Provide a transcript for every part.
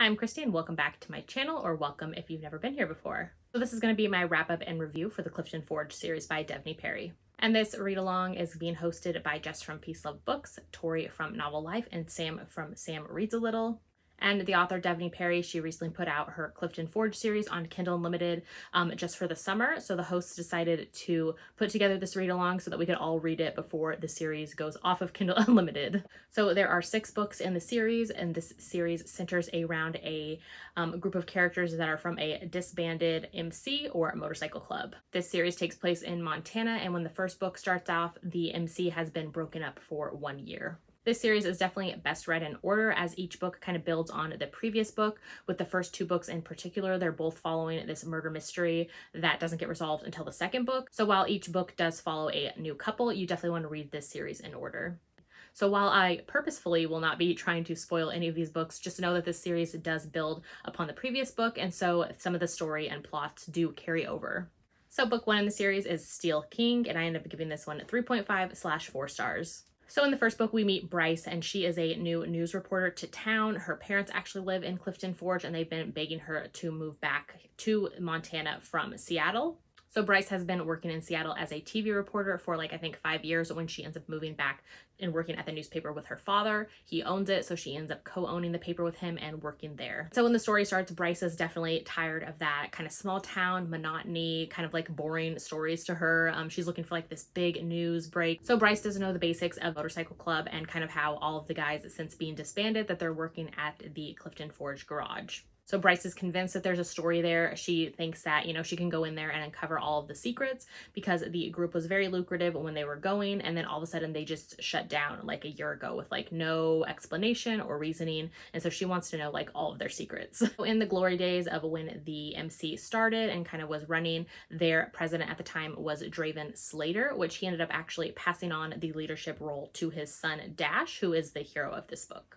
Hi, I'm Christy and welcome back to my channel, or welcome if you've never been here before. So this is going to be my wrap-up and review for the Clifton Forge series by Devney Perry. And this read-along is being hosted by Jess from Peace Love Books, Tori from Novel Life, and Sam from Sam Reads a Little. And the author Devney Perry, she recently put out her Clifton Forge series on Kindle Unlimited just for the summer. So the hosts decided to put together this read along so that we could all read it before the series goes off of Kindle Unlimited. So there are 6 books in the series, and this series centers around a group of characters that are from a disbanded MC or motorcycle club. This series takes place in Montana, and when the first book starts off, the MC has been broken up for 1 year. This series is definitely best read in order, as each book kind of builds on the previous book. With the first 2 books in particular, they're both following this murder mystery that doesn't get resolved until the second book. So while each book does follow a new couple, you definitely want to read this series in order. So while I purposefully will not be trying to spoil any of these books, just know that this series does build upon the previous book, and so some of the story and plots do carry over. So book 1 in the series is Steel King, and I ended up giving this one 3.5/4 stars. So in the first book, we meet Bryce, and she is a new news reporter to town. Her parents actually live in Clifton Forge, and they've been begging her to move back to Montana from Seattle. So Bryce has been working in Seattle as a TV reporter for I think 5 years when she ends up moving back and working at the newspaper with her father. He owns it, so she ends up co-owning the paper with him and working there. So when the story starts, Bryce is definitely tired of that kind of small town monotony, kind of boring stories to her. She's looking for this big news break. So Bryce doesn't know the basics of motorcycle club and kind of how all of the guys, since being disbanded, that they're working at the Clifton Forge garage. So Bryce is convinced that there's a story there. She thinks that, she can go in there and uncover all of the secrets, because the group was very lucrative when they were going, and then all of a sudden they just shut down a year ago with no explanation or reasoning. And so she wants to know all of their secrets. So in the glory days of when the MC started and kind of was running, their president at the time was Draven Slater, which he ended up actually passing on the leadership role to his son Dash, who is the hero of this book.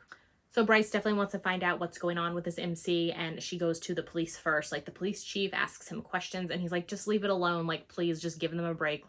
So Bryce definitely wants to find out what's going on with this MC, and she goes to the police first. The police chief asks him questions, and he's like, just leave it alone. Please just give them a break.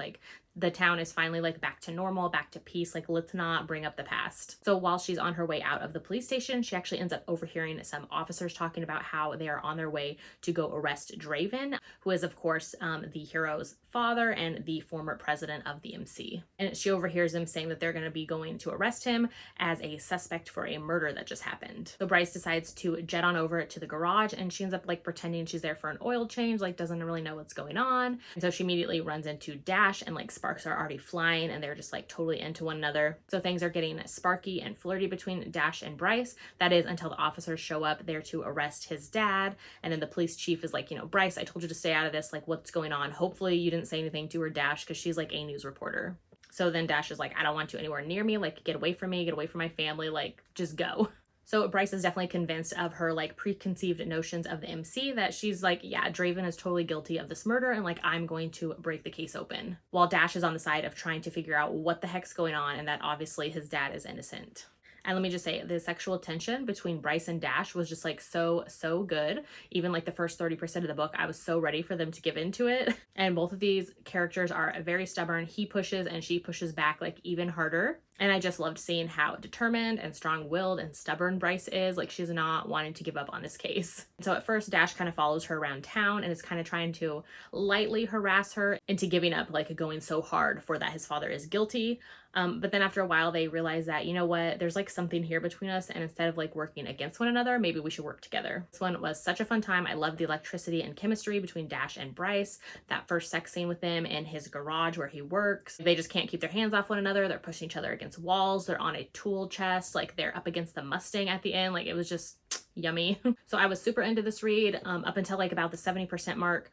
The town is finally back to normal, back to peace. Let's not bring up the past. So while she's on her way out of the police station, she actually ends up overhearing some officers talking about how they are on their way to go arrest Draven, who is of course the hero's father and the former president of the MC. And she overhears them saying that they're going to be going to arrest him as a suspect for a murder that just happened. So Bryce decides to jet on over to the garage, and she ends up pretending she's there for an oil change, doesn't really know what's going on. And so she immediately runs into Dash, and sparks are already flying, and they're just totally into one another. So things are getting sparky and flirty between Dash and Bryce. That is until the officers show up there to arrest his dad. And then the police chief is Bryce, I told you to stay out of this. What's going on? Hopefully you didn't say anything to her, Dash, because she's a news reporter. So then Dash is I don't want you anywhere near me. Get away from me, get away from my family, just go. So Bryce is definitely convinced of her preconceived notions of the MC, that she's yeah, Draven is totally guilty of this murder, and I'm going to break the case open. While Dash is on the side of trying to figure out what the heck's going on, and that obviously his dad is innocent. And let me just say, the sexual tension between Bryce and Dash was just so good. Even the first 30% of the book, I was so ready for them to give into it. And both of these characters are very stubborn. He pushes and she pushes back even harder. And I just loved seeing how determined and strong-willed and stubborn Bryce is. She's not wanting to give up on this case. So at first, Dash kind of follows her around town and is kind of trying to lightly harass her into giving up, going so hard for that his father is guilty. But then after a while, they realize that, you know what, there's something here between us, and instead of working against one another, maybe we should work together. This one was such a fun time. I loved the electricity and chemistry between Dash and Bryce. That first sex scene with them in his garage where he works, they just can't keep their hands off one another. They're pushing each other against walls. They're on a tool chest. They're up against the Mustang at the end. It was just yummy. So I was super into this read up until about the 70% mark,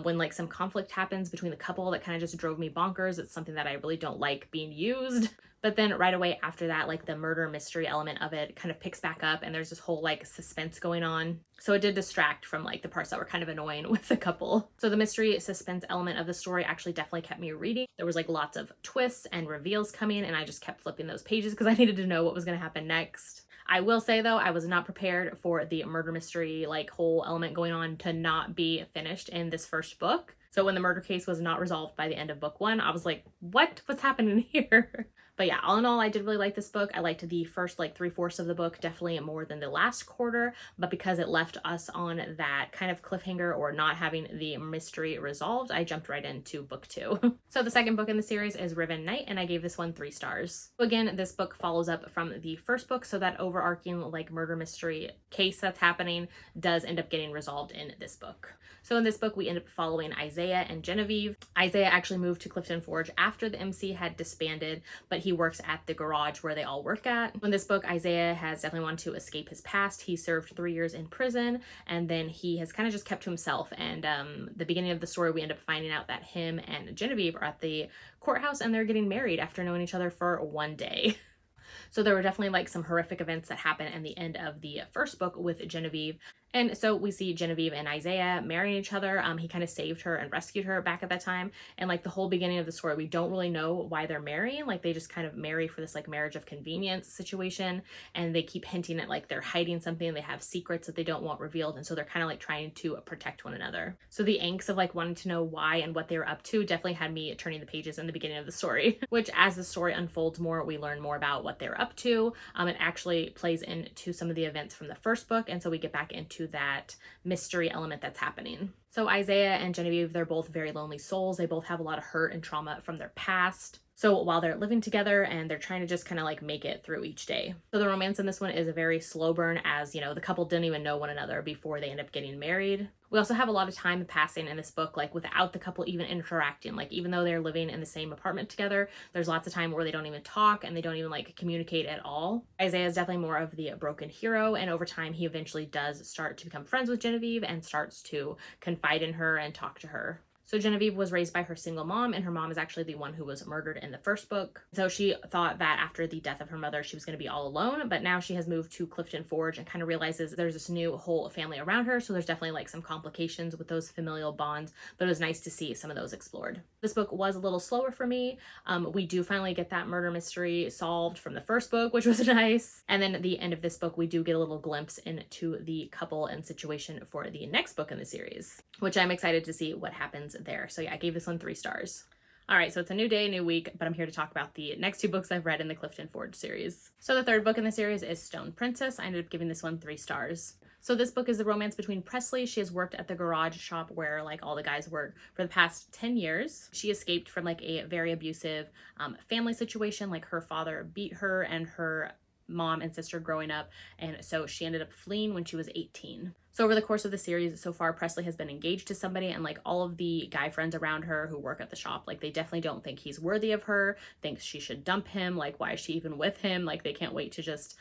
when some conflict happens between the couple that kind of just drove me bonkers. It's something that I really don't like being used. But then right away after that, the murder mystery element of it kind of picks back up, and there's this whole suspense going on. So it did distract from the parts that were kind of annoying with the couple. So the mystery suspense element of the story actually definitely kept me reading. There was lots of twists and reveals coming, and I just kept flipping those pages because I needed to know what was going to happen next. I will say though, I was not prepared for the murder mystery whole element going on to not be finished in this first book. So when the murder case was not resolved by the end of book 1, I was what's happening here? But yeah, all in all, I did really like this book. I liked the first like 3/4 of the book definitely more than the last quarter, but because it left us on that kind of cliffhanger or not having the mystery resolved, I jumped right into book 2. So the second book in the series is Riven Night, and I gave this one 3 stars. So again, this book follows up from the first book, so that overarching like murder mystery case that's happening does end up getting resolved in this book. So in this book, we end up following Isaiah and Genevieve. Isaiah actually moved to Clifton Forge after the MC had disbanded, but he works at the garage where they all work at. In this book, Isaiah has definitely wanted to escape his past. He served 3 years in prison, and then he has kind of just kept to himself. And the beginning of the story, we end up finding out that him and Genevieve are at the courthouse and they're getting married after knowing each other for 1 day. So there were definitely like some horrific events that happen at the end of the first book with Genevieve. And so we see Genevieve and Isaiah marrying each other. He kind of saved her and rescued her back at that time. And like the whole beginning of the story, we don't really know why they're marrying. Like they just kind of marry for this like marriage of convenience situation. And they keep hinting at like they're hiding something. They have secrets that they don't want revealed. And so they're kind of like trying to protect one another. So the angst of like wanting to know why and what they were up to definitely had me turning the pages in the beginning of the story, which as the story unfolds more, we learn more about what they're up to. It actually plays into some of the events from the first book. And so we get back into that mystery element that's happening. So Isaiah and Genevieve, they're both very lonely souls. They both have a lot of hurt and trauma from their past. So while they're living together and they're trying to just kind of like make it through each day. So the romance in this one is a very slow burn, as you know, the couple didn't even know one another before they end up getting married. We also have a lot of time passing in this book, like without the couple even interacting. Like even though they're living in the same apartment together, there's lots of time where they don't even talk and they don't even like communicate at all. Isaiah is definitely more of the broken hero, and over time he eventually does start to become friends with Genevieve and starts to confide in her and talk to her. So Genevieve was raised by her single mom, and her mom is actually the one who was murdered in the first book. So she thought that after the death of her mother, she was going to be all alone, but now she has moved to Clifton Forge and kind of realizes there's this new whole family around her. So there's definitely like some complications with those familial bonds, but it was nice to see some of those explored. This book was a little slower for me. We do finally get that murder mystery solved from the first book, which was nice. And then at the end of this book, we do get a little glimpse into the couple and situation for the next book in the series, which I'm excited to see what happens there. So yeah, I gave this one 3 stars. All right, so it's a new day, new week, but I'm here to talk about the next 2 books I've read in the Clifton Forge series. So the third book in the series is Stone Princess. I ended up giving this one 3 stars. So this book is the romance between Presley. She has worked at the garage shop where like all the guys work for the past 10 years. She escaped from like a very abusive family situation. Like her father beat her and her mom and sister growing up, and so she ended up fleeing when she was 18. So over the course of the series so far, Presley has been engaged to somebody, and like all of the guy friends around her who work at the shop, like they definitely don't think he's worthy of her, thinks she should dump him, like why is she even with him, like they can't wait to just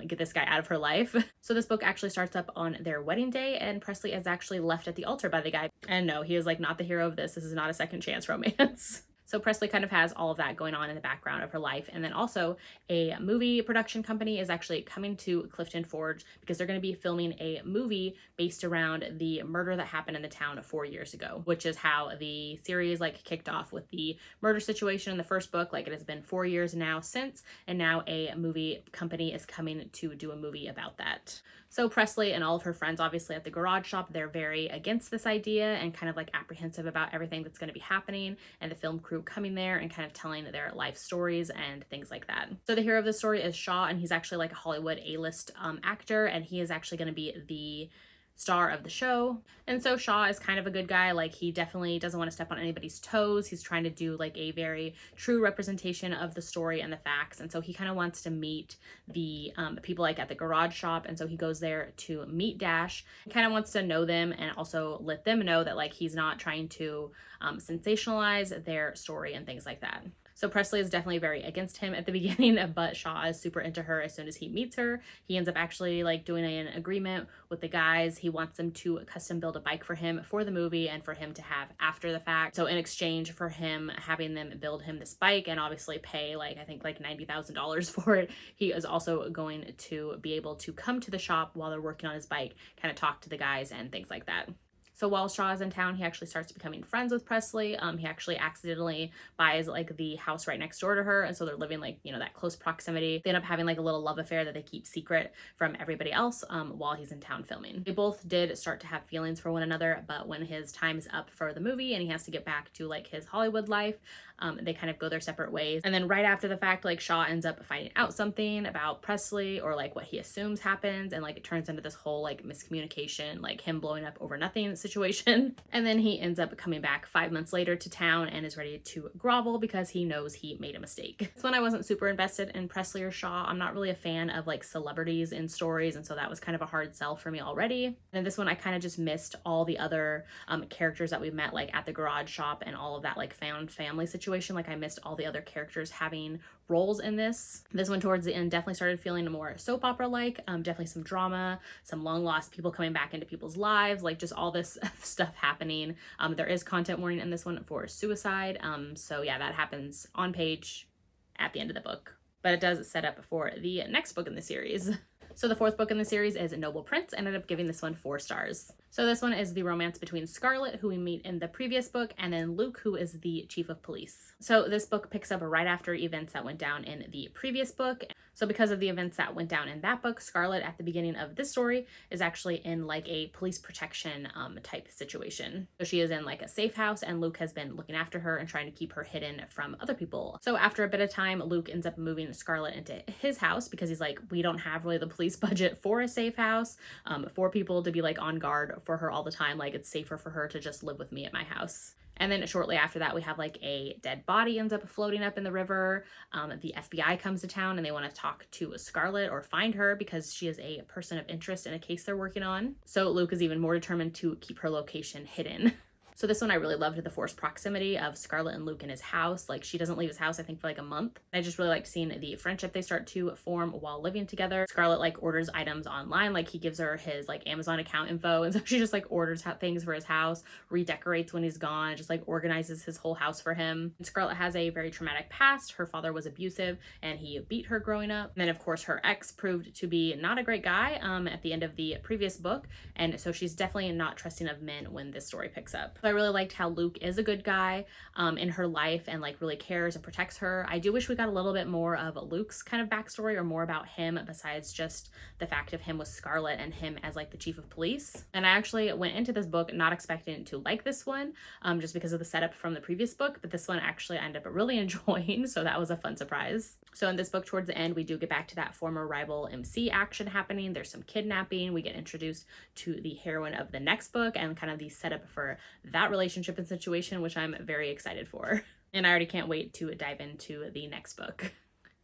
get this guy out of her life. So this book actually starts up on their wedding day, and Presley is actually left at the altar by the guy, and no, he is like not the hero of this. This is not a second chance romance. So Presley kind of has all of that going on in the background of her life. And then also a movie production company is actually coming to Clifton Forge because they're going to be filming a movie based around the murder that happened in the town 4 years ago, which is how the series like kicked off with the murder situation in the first book. Like it has been 4 years now since, and now a movie company is coming to do a movie about that. So Presley and all of her friends, obviously at the garage shop, they're very against this idea and kind of like apprehensive about everything that's going to be happening, and the film crew coming there and kind of telling their life stories and things like that. So the hero of the story is Shaw, and he's actually like a Hollywood A-list actor, and he is actually going to be the star of the show. And so Shaw is kind of a good guy. Like he definitely doesn't want to step on anybody's toes. He's trying to do like a very true representation of the story and the facts. And so he kind of wants to meet the people like at the garage shop. And so he goes there to meet Dash. He kind of wants to know them and also let them know that like he's not trying to sensationalize their story and things like that. So Presley is definitely very against him at the beginning, but Shaw is super into her as soon as he meets her. He ends up actually like doing an agreement with the guys. He wants them to custom build a bike for him for the movie and for him to have after the fact. So in exchange for him having them build him this bike and obviously pay like I think like $90,000 for it, he is also going to be able to come to the shop while they're working on his bike, kind of talk to the guys and things like that. So while Shaw is in town, he actually starts becoming friends with Presley. He actually accidentally buys like the house right next door to her, and so they're living like, you know, that close proximity. They end up having like a little love affair that they keep secret from everybody else while he's in town filming. They both did start to have feelings for one another, but when his time is up for the movie and he has to get back to like his Hollywood life, they kind of go their separate ways. And then right after the fact, like Shaw ends up finding out something about Presley, or like what he assumes happens, and like it turns into this whole like miscommunication, like him blowing up over nothing situation. And then he ends up coming back 5 months later to town and is ready to grovel because he knows he made a mistake. This one I wasn't super invested in Presley or Shaw. I'm not really a fan of like celebrities in stories, and so that was kind of a hard sell for me already. And this one I kind of just missed all the other characters that we met like at the garage shop and all of that like found family situation. Like I missed all the other characters having roles in this. This one towards the end definitely started feeling more soap opera like, definitely some drama, some long lost people coming back into people's lives, like just all this stuff happening. There is content warning in this one for suicide. So yeah, that happens on page at the end of the book, but it does set up for the next book in the series. So the fourth book in the series is Noble Prince. I ended up giving this one 4 stars. So this one is the romance between Scarlett, who we meet in the previous book, and then Luke, who is the chief of police. So this book picks up right after events that went down in the previous book. So because of the events that went down in that book, Scarlett at the beginning of this story is actually in like a police protection type situation. So she is in like a safe house, and Luke has been looking after her and trying to keep her hidden from other people. So after a bit of time, Luke ends up moving Scarlett into his house because he's like, we don't have really the police budget for a safe house, for people to be like on guard for her all the time. Like it's safer for her to just live with me at my house. And then shortly after that, we have like a dead body ends up floating up in the river. The FBI comes to town and they want to talk to Scarlett or find her because she is a person of interest in a case they're working on. So Luke is even more determined to keep her location hidden. So this one I really loved the forced proximity of Scarlett and Luke in his house. Like she doesn't leave his house, I think, for like a month. I just really liked seeing the friendship they start to form while living together. Scarlett like orders items online, like he gives her his like Amazon account info, and so she just like orders things for his house, redecorates when he's gone, just like organizes his whole house for him. And Scarlett has a very traumatic past. Her father was abusive and he beat her growing up. And then of course her ex proved to be not a great guy at the end of the previous book, and so she's definitely not trusting of men when this story picks up. So I really liked how Luke is a good guy in her life and like really cares and protects her. I do wish we got a little bit more of Luke's kind of backstory, or more about him besides just the fact of him with Scarlett and him as like the chief of police. And I actually went into this book not expecting to like this one, just because of the setup from the previous book, but this one actually I ended up really enjoying, so that was a fun surprise. So in this book towards the end, we do get back to that former rival MC action happening. There's some kidnapping. We get introduced to the heroine of the next book and kind of the setup for that relationship and situation, which I'm very excited for. And I already can't wait to dive into the next book.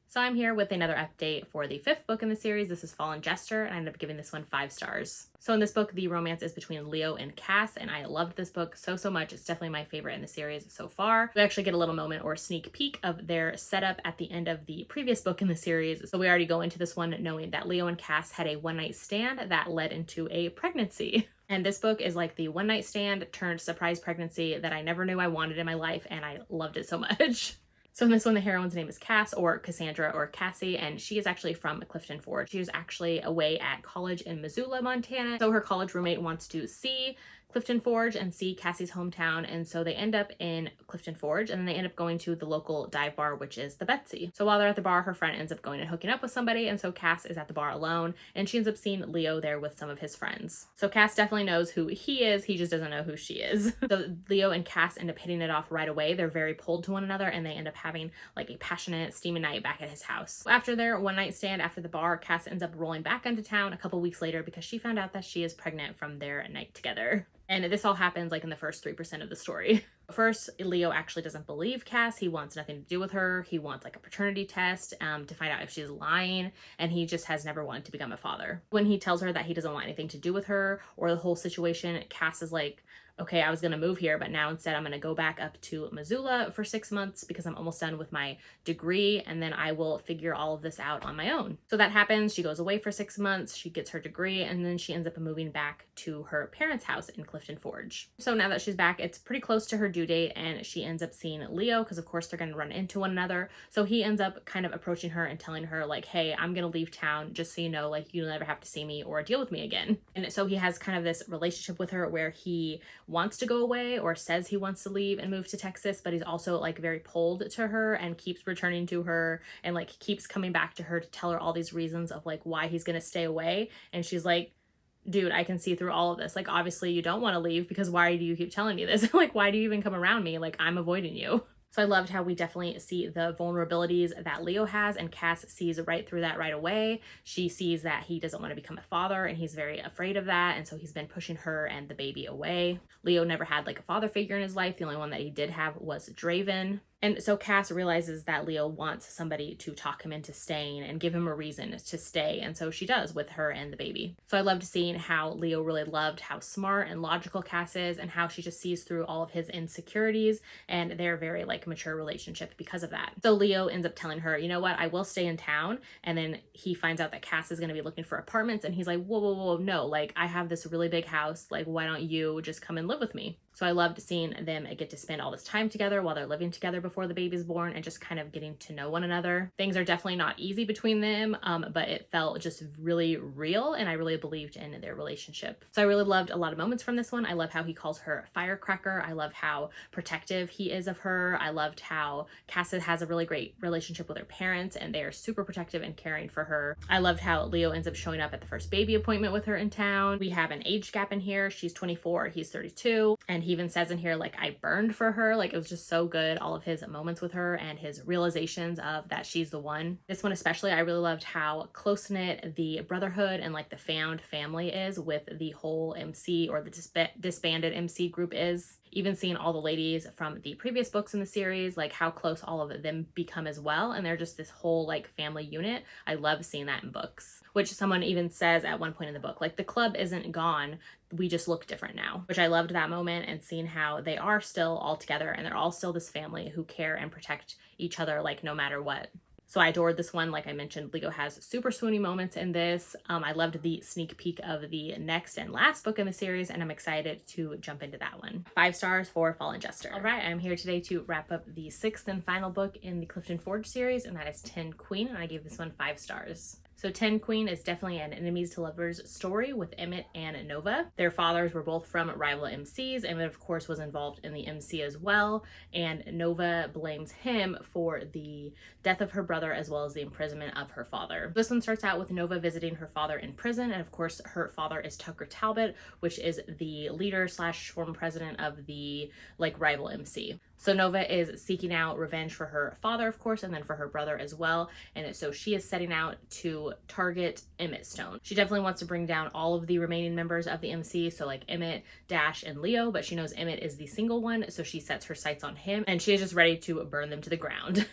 So I'm here with another update for the 5th book in the series. This is Fallen Jester, and I ended up giving this one 5 stars. So in this book, the romance is between Leo and Cass, and I loved this book so much. It's definitely my favorite in the series so far. We actually get a little moment or sneak peek of their setup at the end of the previous book in the series. So we already go into this one knowing that Leo and Cass had a one-night stand that led into a pregnancy. And this book is like the one-night stand turned surprise pregnancy that I never knew I wanted in my life, and I loved it so much. So in this one, the heroine's name is Cass, or Cassandra, or Cassie, and she is actually from Clifton Forge. She was actually away at college in Missoula, Montana. So her college roommate wants to see Clifton Forge and see Cassie's hometown, and so they end up in Clifton Forge, and then they end up going to the local dive bar, which is the Betsy. So while they're at the bar, her friend ends up going and hooking up with somebody, and so Cass is at the bar alone, and she ends up seeing Leo there with some of his friends. So Cass definitely knows who he is, he just doesn't know who she is. So Leo and Cass end up hitting it off right away. They're very pulled to one another, and they end up having like a passionate, steamy night back at his house. After their one-night stand after the bar, Cass ends up rolling back into town a couple weeks later because she found out that she is pregnant from their night together. And this all happens like in the first 3% of the story. First, Leo actually doesn't believe Cass. He wants nothing to do with her. He wants like a paternity test to find out if she's lying, and he just has never wanted to become a father. When he tells her that he doesn't want anything to do with her or the whole situation, Cass is like, okay, I was going to move here, but now instead I'm going to go back up to Missoula for 6 months because I'm almost done with my degree, and then I will figure all of this out on my own. So that happens. She goes away for 6 months, she gets her degree, and then she ends up moving back to her parents' house in Clifton Forge. So now that she's back, it's pretty close to her due date, and she ends up seeing Leo because of course they're going to run into one another. So he ends up kind of approaching her and telling her like, hey, I'm going to leave town, just so you know, like you'll never have to see me or deal with me again. And so he has kind of this relationship with her where he wants to go away or says he wants to leave and move to Texas, but he's also like very pulled to her and keeps returning to her and like keeps coming back to her to tell her all these reasons of like why he's going to stay away. And she's like, dude, I can see through all of this. Like, obviously you don't want to leave, because why do you keep telling me this? Like, why do you even come around me? Like, I'm avoiding you. So I loved how we definitely see the vulnerabilities that Leo has, and Cass sees right through that right away. She sees that he doesn't want to become a father, and he's very afraid of that, and so he's been pushing her and the baby away. Leo never had like a father figure in his life. The only one that he did have was Draven. And so Cass realizes that Leo wants somebody to talk him into staying and give him a reason to stay. And so she does with her and the baby. So I loved seeing how Leo really loved how smart and logical Cass is, and how she just sees through all of his insecurities, and they're very like mature relationship because of that. So Leo ends up telling her, you know what, I will stay in town. And then he finds out that Cass is going to be looking for apartments, and he's like, whoa, whoa, whoa, no, like I have this really big house. Like, why don't you just come and live with me? So I loved seeing them get to spend all this time together while they're living together before the baby's born, and just kind of getting to know one another. Things are definitely not easy between them, but it felt just really real, and I really believed in their relationship. So I really loved a lot of moments from this one. I love how he calls her firecracker. I love how protective he is of her. I loved how Cass has a really great relationship with her parents, and they are super protective and caring for her. I loved how Leo ends up showing up at the first baby appointment with her in town. We have an age gap in here. She's 24, he's 32, and he even says in here, like, I burned for her. Like, it was just so good, all of his moments with her and his realizations of that she's the one. This one especially, I really loved how close-knit the brotherhood and like the found family is with the whole MC, or the disbanded MC group is. Even seeing all the ladies from the previous books in the series, like how close all of them become as well, and they're just this whole like family unit. I love seeing that in books, which someone even says at one point in the book, like, the club isn't gone, we just look different now, which I loved that moment, and seeing how they are still all together and they're all still this family who care and protect each other like no matter what. So I adored this one. Like I mentioned, Leo has super swoony moments in this. I loved the sneak peek of the next and last book in the series, and I'm excited to jump into that one. 5 stars for Fallen Jester. All right, I'm here today to wrap up the 6th and final book in the Clifton Forge series, and that is 10 Queen, and I gave this one 5 stars. So 10 Queen is definitely an enemies to lovers story with Emmett and Nova. Their fathers were both from rival MCs. Emmett, of course, was involved in the MC as well, and Nova blames him for the death of her brother as well as the imprisonment of her father. This one starts out with Nova visiting her father in prison, and of course her father is Tucker Talbot, which is the leader slash former president of the like rival MC. So Nova is seeking out revenge for her father, of course, and then for her brother as well. And so she is setting out to target Emmett Stone. She definitely wants to bring down all of the remaining members of the MC, so like Emmett, Dash, and Leo, but she knows Emmett is the single one, so she sets her sights on him, and she is just ready to burn them to the ground.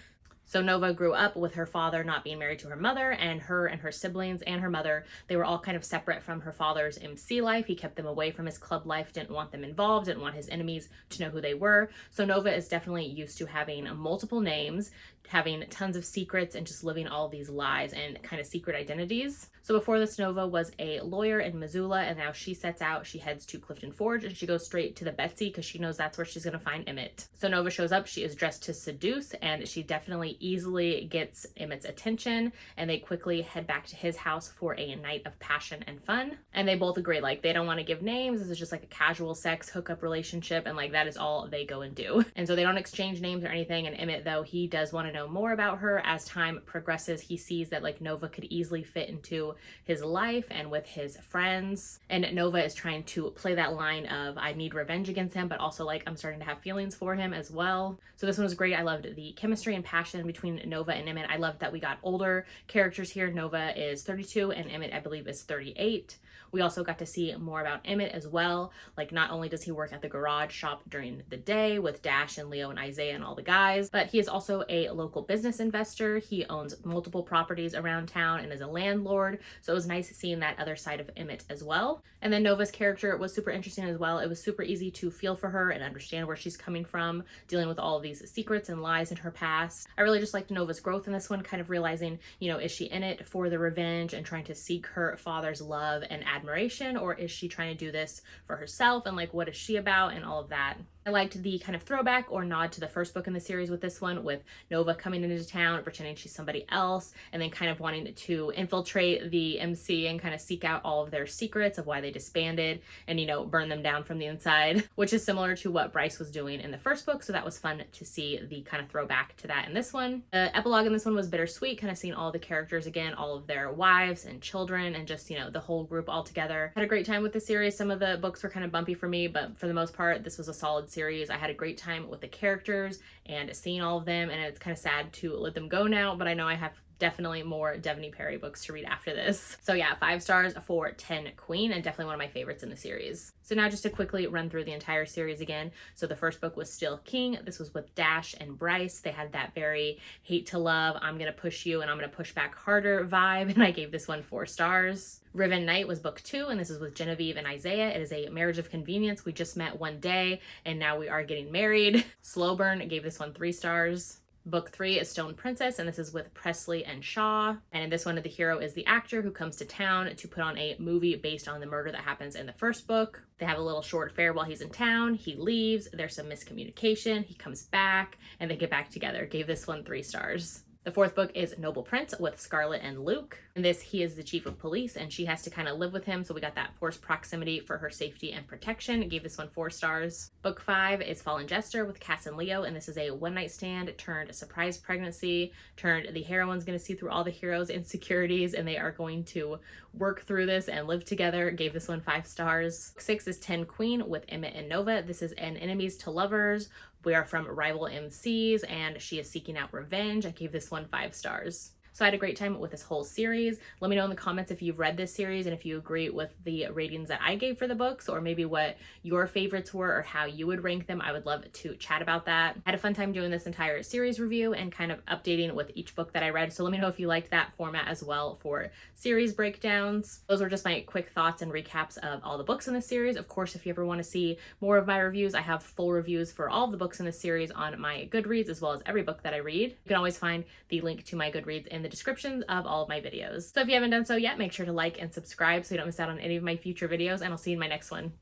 So Nova grew up with her father not being married to her mother, and her siblings and her mother, they were all kind of separate from her father's MC life. He kept them away from his club life, didn't want them involved, didn't want his enemies to know who they were. So Nova is definitely used to having multiple names, having tons of secrets, and just living all these lies and kind of secret identities. So before this, Nova was a lawyer in Missoula, and now she sets out, she heads to Clifton Forge, and she goes straight to the Betsy because she knows that's where she's going to find Emmett. So Nova shows up, she is dressed to seduce, and she definitely easily gets Emmett's attention, and they quickly head back to his house for a night of passion and fun. And they both agree, like, they don't want to give names, this is just like a casual sex hookup relationship, and like that is all they go and do. And so they don't exchange names or anything, and Emmett, though, he does want to know more about her. As time progresses, he sees that like Nova could easily fit into his life and with his friends, and Nova is trying to play that line of I need revenge against him, but also like I'm starting to have feelings for him as well. So this one was great. I loved the chemistry and passion between Nova and Emmett. I loved that we got older characters here. Nova is 32 and Emmett, I believe, is 38. We also got to see more about Emmett as well. Like, not only does he work at the garage shop during the day with Dash and Leo and Isaiah and all the guys, but he is also a local business investor. He owns multiple properties around town and is a landlord. So it was nice seeing that other side of Emmett as well. And then Nova's character was super interesting as well. It was super easy to feel for her and understand where she's coming from, dealing with all of these secrets and lies in her past. I really just liked Nova's growth in this one, kind of realizing, is she in it for the revenge and trying to seek her father's love and admiration, or is she trying to do this for herself, and like what is she about and all of that. I liked the kind of throwback or nod to the first book in the series with this one, with Nova coming into town, pretending she's somebody else, and then kind of wanting to infiltrate the MC and kind of seek out all of their secrets of why they disbanded and, burn them down from the inside, which is similar to what Bryce was doing in the first book. So that was fun to see the kind of throwback to that in this one. The epilogue in this one was bittersweet, kind of seeing all the characters again, all of their wives and children, and just, the whole group all together. Had a great time with the series. Some of the books were kind of bumpy for me, but for the most part, this was a solid series. I had a great time with the characters and seeing all of them, and it's kind of sad to let them go now, but I know I have definitely more Devney Perry books to read after this. So yeah, 5 stars for 10 Queen, and definitely one of my favorites in the series. So now just to quickly run through the entire series again. So the first book was Still King. This was with Dash and Bryce. They had that very hate to love, I'm gonna push you and I'm gonna push back harder vibe, and I gave this one 4 stars. Riven Night was book 2, and this is with Genevieve and Isaiah. It is a marriage of convenience. We just met one day and now we are getting married. Slow Burn gave this one 3 stars. Book 3 is Stone Princess, and this is with Presley and Shaw. And in this one, the hero is the actor who comes to town to put on a movie based on the murder that happens in the first book. They have a little short affair while he's in town. He leaves. There's some miscommunication. He comes back, and they get back together. Gave this one 3 stars. The 4th book is Noble Prince with Scarlett and Luke. In this, he is the chief of police and she has to kind of live with him. So we got that forced proximity for her safety and protection. Gave this one 4 stars. Book 5 is Fallen Jester with Cass and Leo. And this is a one-night stand turned a surprise pregnancy, turned the heroine's going to see through all the heroes' insecurities and they are going to work through this and live together. Gave this one 5 stars. Book 6 is 10 Queen with Emmett and Nova. This is an enemies to lovers. We are from rival MCs and she is seeking out revenge. I gave this one 5 stars. So I had a great time with this whole series. Let me know in the comments if you've read this series and if you agree with the ratings that I gave for the books, or maybe what your favorites were or how you would rank them. I would love to chat about that. I had a fun time doing this entire series review and kind of updating with each book that I read. So let me know if you liked that format as well for series breakdowns. Those were just my quick thoughts and recaps of all the books in the series. Of course, if you ever want to see more of my reviews, I have full reviews for all of the books in the series on my Goodreads, as well as every book that I read. You can always find the link to my Goodreads in the descriptions of all of my videos. So if you haven't done so yet, make sure to like and subscribe so you don't miss out on any of my future videos, and I'll see you in my next one.